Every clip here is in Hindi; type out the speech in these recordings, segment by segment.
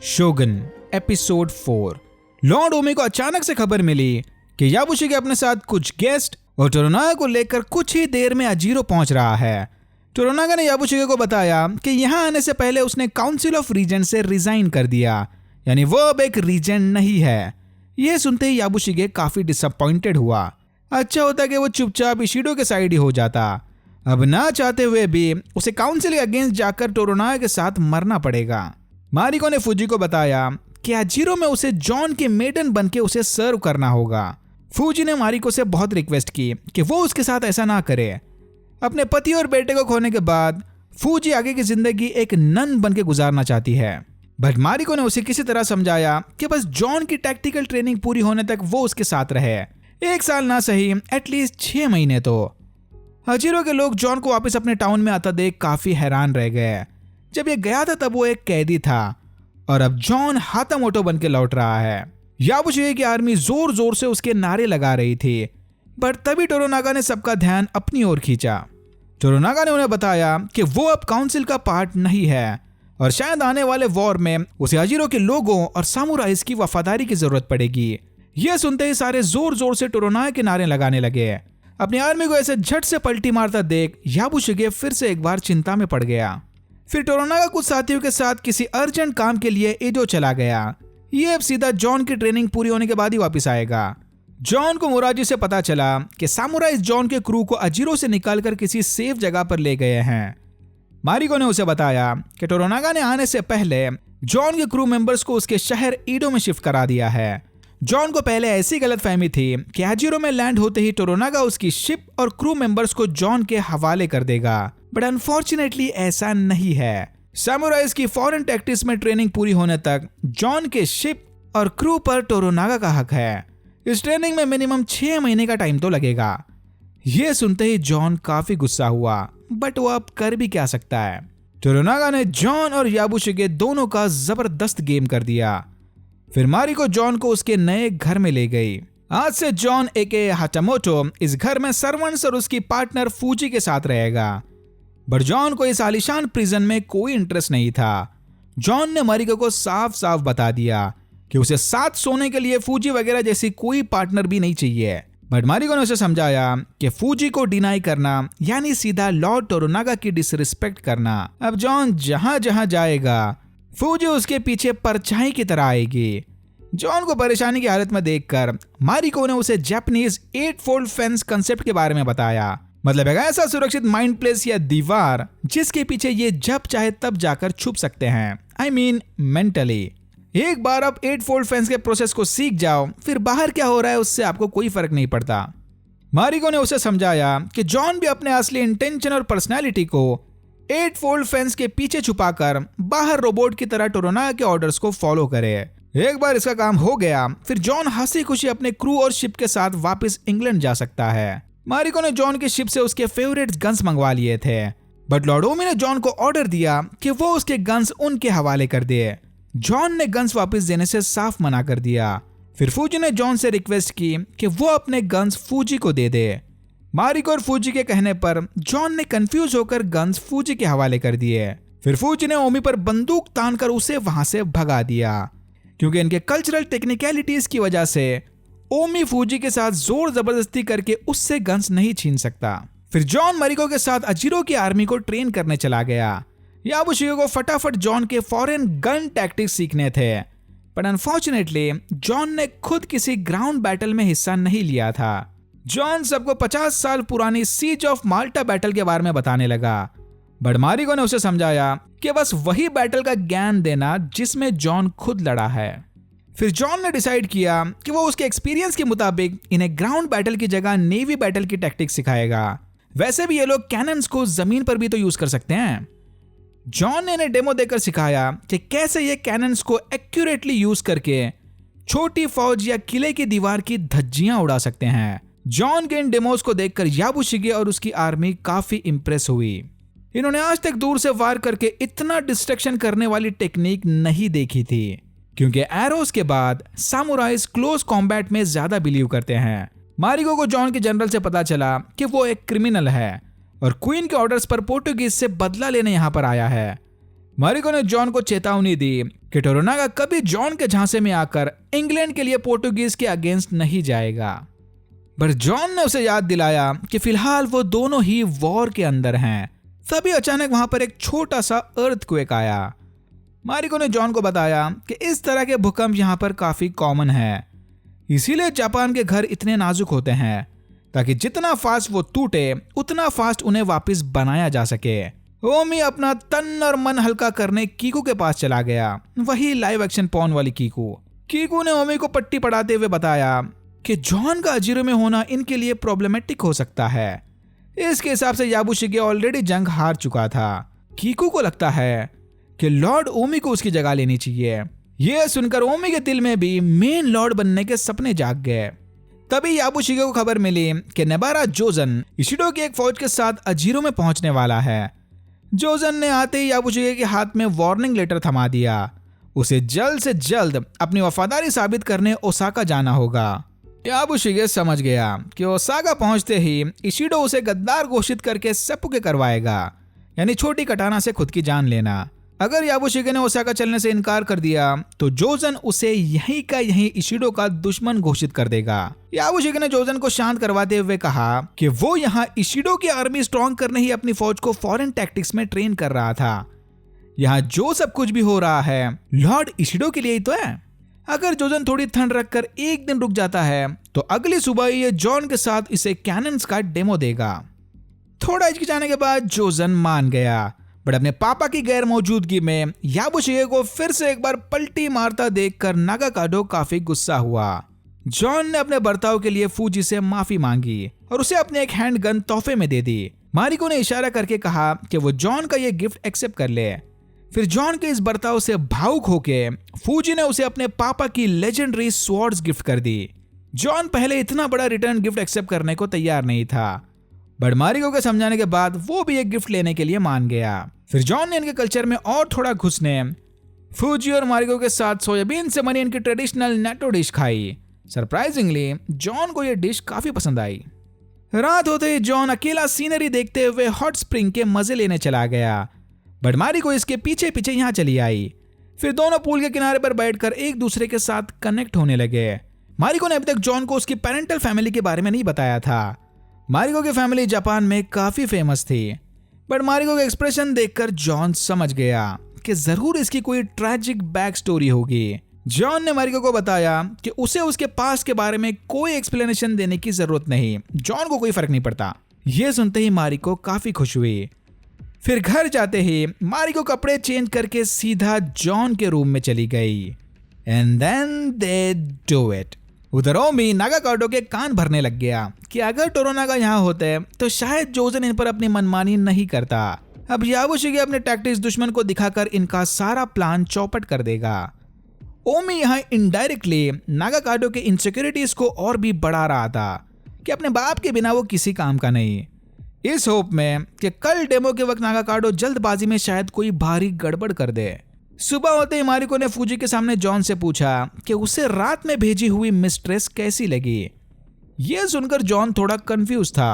शोगन एपिसोड 4। लॉर्ड ओमी को अचानक से खबर मिली कि याबुशिगे अपने साथ कुछ गेस्ट और टोरोनागा को लेकर कुछ ही देर में अजीरो पहुंच रहा है। टोरोनागा ने याबुशिगे को बताया कि यहां आने से पहले उसने काउंसिल ऑफ रीजेंट से रिजाइन कर दिया, यानी वो अब एक रीजेंट नहीं है। यह सुनते ही याबुशिगे काफी डिसअपॉइंटेड हुआ। अच्छा होता कि वो चुपचाप इशिडो के साइड ही हो जाता। अब ना चाहते हुए भी उसे काउंसिल के अगेंस्ट जाकर टोरोनागा के साथ मरना पड़ेगा। मारिको ने फूजी को बताया कि अजीरो में उसे जॉन के मेडन बनके उसे सर्व करना होगा। फूजी ने मारिको से बहुत रिक्वेस्ट की कि वो उसके साथ ऐसा ना करे। अपने पति और बेटे को खोने के बाद फूजी आगे की जिंदगी एक नन बनके गुजारना चाहती है, बट मारिको ने उसे किसी तरह समझाया कि बस जॉन की टैक्टिकल ट्रेनिंग पूरी होने तक वो उसके साथ रहे। 1 साल ना सही, एटलीस्ट 6 महीने तो। अजीरो के लोग जॉन को वापस अपने टाउन में आता देख काफी हैरान रह गए। जब ये गया था तब वो एक कैदी था और अब जॉन हाथामोटो बनके लौट रहा है। याबुशिगे की आर्मी जोर जोर से उसके नारे लगा रही थी, बट तभी टोरोनागा ने सबका ध्यान अपनी ओर खींचा। टोरोनागा ने उन्हें बताया कि वो अब काउंसिल का पार्ट नहीं है और शायद आने वाले वॉर में उसे अजीरो के लोगों और सामुराइज की वफादारी की जरूरत पड़ेगी। यह सुनते ही सारे जोर जोर से टोरोनागा के नारे लगाने लगे। अपनी आर्मी को ऐसे झट से पलटी मारता देख याबुशिगे फिर से एक बार चिंता में पड़ गया। फिर टोरोनागा कुछ साथियों के साथ किसी अर्जेंट काम के लिए एडो चला गया। ये अब सीधा जॉन की ट्रेनिंग पूरी होने के बाद ही वापस आएगा। जॉन को मोराजी से पता चला कि सामुराइज जॉन के क्रू को अजीरो से निकालकर किसी सेफ जगह पर ले गए हैं। मारिको ने उसे बताया कि टोरोनागा ने आने से पहले जॉन के क्रू मेंबर्स को उसके शहर ईडो में शिफ्ट करा दिया है। जॉन को पहले ऐसी गलतफहमी थी कि अजीरो में लैंड होते ही टोरोनागा उसकी शिप और क्रू मेंबर्स को जॉन के हवाले कर देगा, बट अनफॉर्चुनेटली ऐसा नहीं है। सामुराइज की फॉरेन टैक्टिक्स में ट्रेनिंग पूरी होने तक जॉन के शिप और क्रू पर टोरोनागा का हक है। इस ट्रेनिंग में मिनिमम 6 महीने का टाइम तो लगेगा। यह सुनते ही जॉन काफी गुस्सा हुआ, बट वो अब कर भी क्या सकता है। टोरोनागा ने जॉन और याबुशिगे दोनों का जबरदस्त गेम कर दिया। फिर मारिको जॉन को उसके नए घर में ले गई। आज से जॉन एके हाटामोटो इस घर में सर्वेंट्स और उसकी पार्टनर फूजी के साथ रहेगा, बट जॉन को इस आलीशान प्रिजन में कोई इंटरेस्ट नहीं था। जॉन ने मारिको को साफ साफ बता दिया कि उसे साथ सोने के लिए फूजी वगैरह जैसी कोई पार्टनर भी नहीं चाहिए, बट मारिको ने उसे समझाया कि फूजी को डिनाई करना यानी सीधा लॉर्ड टोरोनागा की डिसरिस्पेक्ट करना। अब जॉन जहां जहां जाएगा फूजी उसके पीछे परछाई की तरह आएगी। जॉन को परेशानी की हालत में देखकर मारिको ने उसे जापानीज 8-fold फेंस कंसेप्ट के बारे में बताया। मतलब एक ऐसा सुरक्षित माइंड प्लेस या दीवार जिसके पीछे ये जब चाहे तब जाकर छुप सकते हैं, आई मीन मेंटली। एक बार आप 8-fold फेंस के प्रोसेस को सीख जाओ, फिर बाहर क्या हो रहा है उससे आपको कोई फर्क नहीं पड़ता। मारिको ने उसे समझाया कि जॉन भी अपने असली इंटेंशन और पर्सनैलिटी को 8-fold फेंस के पीछे छुपाकर बाहर रोबोट की तरह टोरोनागा के ऑर्डर्स को फॉलो करे। एक बार इसका काम हो गया, फिर जॉन हंसी खुशी अपने क्रू और शिप के साथ वापस इंग्लैंड जा सकता है। मारिको ने जॉन की शिप से उसके फेवरेट गन्स मंगवा लिए थे, बट लॉर्ड ओमी ने जॉन को ऑर्डर दिया कि वो उसके गन्स उनके हवाले कर दे। जॉन ने गन्स वापस देने से साफ मना कर दिया। फिर फूजी ने जॉन से रिक्वेस्ट की कि वो अपने गन्स फूजी को दे दे। मारिको और फूजी के कहने पर जॉन ने कंफ्यूज होकर गन्स फूजी के हवाले कर दिए। फिर फूजी ने ओमी पर बंदूक तानकर उसे वहां से भगा दिया, क्योंकि इनके कल्चरल टेक्निकलिटीज की वजह से ओमी फूजी के साथ जोर जबरदस्ती करके उससे गन्स नहीं छीन सकता। फिर जॉन मारिको के साथ अजीरो की आर्मी को ट्रेन करने चला गया। याबुशिगे को फटाफट जॉन के फॉरेन गन टैक्टिक्स सीखने थे, पर अनफॉर्चुनेटली जॉन ने खुद किसी ग्राउंड बैटल में हिस्सा नहीं लिया था। जॉन सबको 50 साल पुरानी सीज ऑफ माल्टा बैटल के बारे में बताने लगा, बट मारिको ने उसे समझाया कि बस वही बैटल का ज्ञान देना जिसमें जॉन खुद लड़ा है। फिर जॉन ने डिसाइड किया कि वो उसके एक्सपीरियंस के मुताबिक इन्हें ग्राउंड बैटल की जगह नेवी बैटल की टैक्टिक्स सिखाएगा। वैसे भी ये लोग कैनन्स को जमीन पर भी तो यूज कर सकते हैं। जॉन ने इन्हें डेमो देकर सिखाया कि कैसे ये कैनन्स को एक्यूरेटली यूज करके छोटी फौज या किले की दीवार की धज्जियां उड़ा सकते हैं। जॉन के इन डेमोस को देखकर याबुशिगे और उसकी आर्मी काफी इंप्रेस हुई। इन्होंने आज तक दूर से वार करके इतना डिस्ट्रक्शन करने वाली टेक्निक नहीं देखी थी, क्योंकि एरोस के बाद सामुराइज क्लोज कॉम्बैट में ज्यादा बिलीव करते हैं। मारिको को जॉन के जनरल से पता चला कि वो एक क्रिमिनल है और क्वीन के ऑर्डर्स पर पोर्टुगीज से बदला लेने यहां पर आया है। मारिको ने जॉन को चेतावनी दी कि टोरोनागा कभी जॉन के झांसे में आकर इंग्लैंड के लिए पोर्टुगीज के अगेंस्ट नहीं जाएगा। पर जॉन ने उसे याद दिलाया कि फिलहाल वो दोनों ही वॉर के अंदर हैं। तभी अचानक वहां पर एक छोटा सा अर्थक्वेक आया। मारिको ने जॉन को बताया कि इस तरह के भूकंप यहाँ पर काफी कॉमन है, इसीलिए जापान के घर इतने नाजुक होते हैं ताकि जितना फास्ट वो टूटे उतना फास्ट उन्हें वापस बनाया जा सके। ओमी अपना तन और मन हल्का करने कीकू के पास चला गया, वही लाइव एक्शन पॉर्न वाली कीकू। कीकू ने ओमी को पट्टी पढ़ाते हुए बताया कि जॉन का अजीरो में होना इनके लिए प्रॉब्लमेटिक हो सकता है। इसके हिसाब से याबुशिगे ऑलरेडी जंग हार चुका था। कीकू को लगता है कि लॉर्ड ओमी को उसकी जगह लेनी चाहिए। यह सुनकर ओमी के दिल में भी मेन लॉर्ड बनने के सपने जाग गए। तभी याबुशिगे को खबर मिली कि नेबारा जोजन इशिडो की एक फौज के साथ अजीरो में पहुंचने वाला है। जोजन ने आते ही याबुशिगे के हाथ में वार्निंग लेटर थमा दिया। उसे जल्द से जल्द अपनी वफादारी साबित करने ओसाका जाना होगा। याबुशिगे समझ गया कि ओसाका पहुंचते ही इशिडो उसे गद्दार घोषित करके सेपुके करवाएगा, यानी छोटी कटाना से खुद की जान लेना। अगर याबुशिगे ने ओसाका चलने से इनकार कर दिया तो जोजन उसे यहीं का यहीं इशिडो का दुश्मन घोषित कर देगा। याबुशिगे ने जोजन को शांत करवाते हुए कहा कि वो यहाँ इशिडो की आर्मी स्ट्रॉन्ग करने ही अपनी फौज को फॉरेन टैक्टिक्स में ट्रेन कर रहा था। यहाँ जो सब कुछ भी हो रहा है लॉर्ड इशिडो के लिए ही तो है। अगर जोजन थोड़ी ठंड रखकर एक दिन रुक जाता है तो अगली सुबह ये जॉन के साथ इसे कैनन्स का डेमो देगा। थोड़ा हिचकिचाने के बाद जोजन मान गया, बट अपने पापा की गैर मौजूदगी में याबुशिगे को फिर से एक बार पलटी मारता देखकर नागाकाडो काफी गुस्सा हुआ। जॉन ने अपने बर्ताव के लिए फूजी से माफी मांगी और उसे अपने एक हैंड गन तोहफे में दे दी। मारिको ने इशारा करके कहा कि वो जॉन का ये गिफ्ट एक्सेप्ट कर ले। फिर जॉन के इस बर्ताव से भावुक होके फूजी ने उसे अपने पापा की लेजेंडरी स्वॉर्ड्स गिफ्ट कर दी। जॉन पहले इतना बड़ा रिटर्न गिफ्ट एक्सेप्ट करने को तैयार नहीं था, बट मारिको के समझाने के बाद वो भी एक गिफ्ट लेने के लिए मान गया। फिर जॉन ने इनके कल्चर में और थोड़ा घुसने फूजी और मारिको के साथ सोयाबीन से बनी इनकी ट्रेडिशनल नेटो डिश खाई। सरप्राइजिंगली जॉन को यह डिश काफी पसंद आई। रात होते ही जॉन अकेला सीनरी देखते हुए हॉट स्प्रिंग के मजे लेने चला गया, बट मारिको इसके पीछे पीछे यहाँ चली आई। फिर दोनों पूल के किनारे पर बैठकर एक दूसरे के साथ कनेक्ट होने लगे। मारिको ने अभी तक जॉन को उसकी पेरेंटल फैमिली के बारे में नहीं बताया था। मारिको की फैमिली जापान में काफी फेमस थी, बट मारिको का एक्सप्रेशन देखकर जॉन समझ गया कि जरूर इसकी कोई ट्रैजिक बैक स्टोरी होगी। जॉन ने मारिको को बताया कि उसे उसके पास्ट के बारे में कोई एक्सप्लेनेशन देने की जरूरत नहीं, जॉन को कोई फर्क नहीं पड़ता। यह सुनते ही मारिको काफी खुश हुई। फिर घर जाते ही मारिको कपड़े चेंज करके सीधा जॉन के रूम में चली गई। And then they do it. उधर ओमी नागाकाडो के कान भरने लग गया कि अगर टोरोनागा यहाँ होते तो शायद जोजन इन पर अपनी मनमानी नहीं करता। अब याबुशिगे अपने टैक्टिक्स दुश्मन को दिखाकर इनका सारा प्लान चौपट कर देगा। ओमी यहाँ इनडायरेक्टली नागाकाडो के इनसिक्योरिटीज को और भी बढ़ा रहा था कि अपने बाप के बिना वो किसी काम का नहीं, इस होप में कि कल डेमो के वक्त नागाकाडो जल्दबाजी में शायद कोई भारी गड़बड़ कर दे। सुबह होते ही मारिको ने फूजी के सामने जॉन से पूछा कि उसे रात में भेजी हुई मिस्ट्रेस कैसी लगी। यह सुनकर जॉन थोड़ा कंफ्यूज था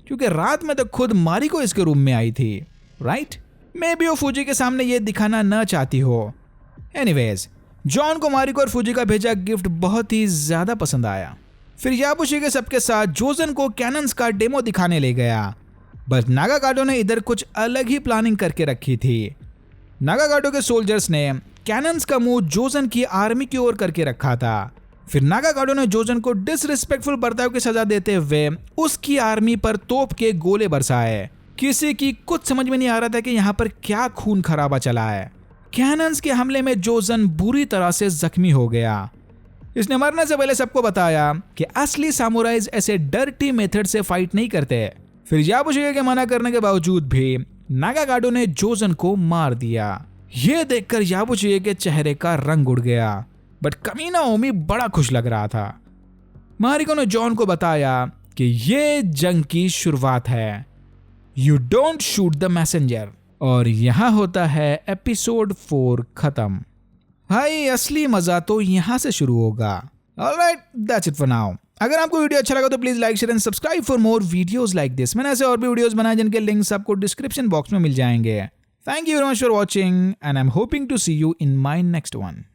क्योंकि रात में तो खुद मारिको इसके रूम में आई थी, राइट? मे बी वो फूजी के सामने यह दिखाना न चाहती हो। एनीवेज, जॉन को मारिको और फूजी का भेजा गिफ्ट बहुत ही ज्यादा पसंद आया। फिर याबुशिगे सबके साथ जोजन को कैनन्स का डेमो दिखाने ले गया, बट नागाकाडो ने इधर कुछ अलग ही प्लानिंग करके रखी थी। नागाकाडो के सोल्जर्स ने कैनन्स का मुंह जोजन की आर्मी की ओर करके रखा था। फिर नागाकाडो ने जोजन को डिसरिस्पेक्टफुल बर्ताव की सजा देते हुए उसकी आर्मी पर तोप के गोले बरसाए। किसी की कुछ समझ में नहीं आ रहा था कि यहाँ पर क्या खून खराबा चला है। कैनन्स के हमले में जोजन बुरी तरह से जख्मी हो गया। इसने मरने से पहले सबको बताया कि असली सामुराइज ऐसे डर्टी मेथड से फाइट नहीं करते। फिर याबुशिगे के मना करने के बावजूद भी नागाकाडो ने जोजन को मार दिया। यह देखकर याबुशिगे के चेहरे का रंग उड़ गया, बट कमीना ओमी बड़ा खुश लग रहा था। मारिको ने जॉन को बताया कि यह जंग की शुरुआत है, you don't shoot the messenger. और यहां होता है एपिसोड 4 खत्म। भाई असली मजा तो यहां से शुरू होगा। Alright, that's it for now. अगर आपको वीडियो अच्छा लगा तो please like share and subscribe for more videos like this. मैंने ऐसे और भी वीडियोस बनाए जिनके लिंक्स आपको डिस्क्रिप्शन बॉक्स में मिल जाएंगे। Thank you very much for watching and I'm hoping to see you in my next one.